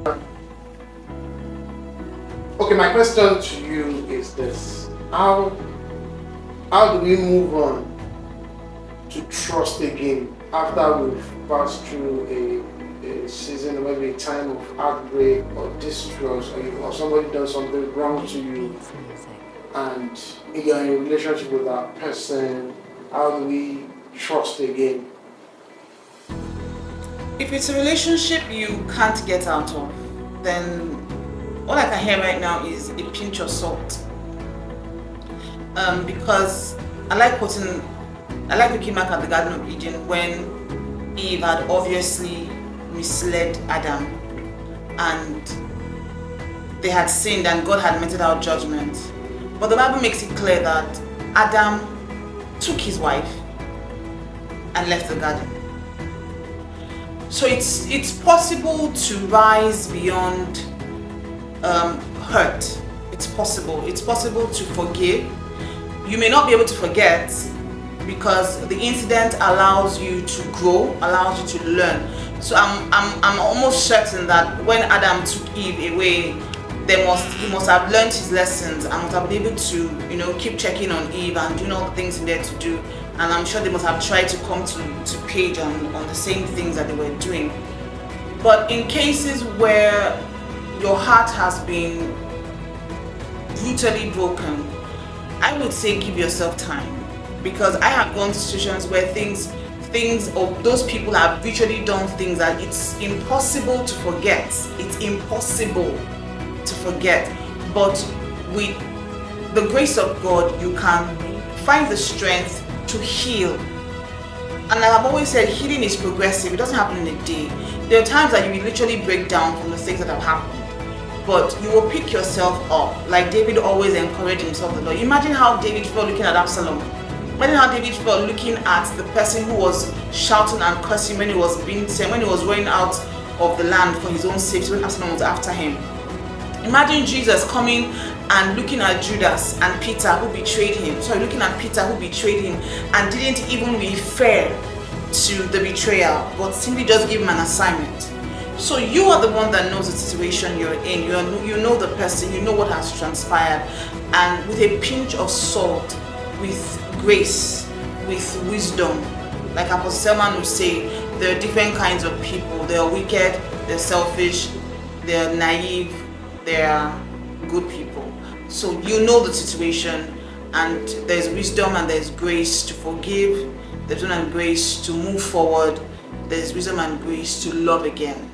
Okay, my question to you is this: how do we move on to trust again after we've passed through a season, or maybe a time of heartbreak or distrust, or somebody done something wrong to you, and you're in a relationship with that person? How do we trust again? If it's a relationship you can't get out of, then all I can hear right now is a pinch of salt. Because I like looking back at the Garden of Eden when Eve had obviously misled Adam, and they had sinned and God had meted out judgment. But the Bible makes it clear that Adam took his wife and left the garden. So it's possible to rise beyond hurt. It's possible. It's possible to forgive. You may not be able to forget because the incident allows you to grow, allows you to learn. So I'm almost certain that when Adam took Eve away, he must have learned his lessons and must have been able to keep checking on Eve and doing all the things in there to do. And I'm sure they must have tried to come to page on the same things that they were doing. But in cases where your heart has been brutally broken, I would say give yourself time, because I have gone to situations where things or those people have virtually done things that it's impossible to forget. It's impossible to forget. But with the grace of God, you can find the strength to heal. And I've always said healing is progressive. It doesn't happen in a day. There are times that you will literally break down from the things that have happened, but you will pick yourself up. Like David always encouraged himself the Lord. Imagine how David felt looking at Absalom. Imagine how David felt looking at the person who was shouting and cursing when he was being sent, when he was running out of the land for his own safety, when Absalom was after him. Imagine Jesus coming and looking at Judas and Peter who betrayed him. Looking at Peter who betrayed him and didn't even refer to the betrayal, but simply just give him an assignment. So you are the one that knows the situation you're in. You know the person, you know what has transpired. And with a pinch of salt, with grace, with wisdom, like Apostle Selman would say, there are different kinds of people. They are wicked, they're selfish, they're naive, they're good people. So you know the situation, and there's wisdom and there's grace to forgive, there's wisdom and grace to move forward, there's wisdom and grace to love again.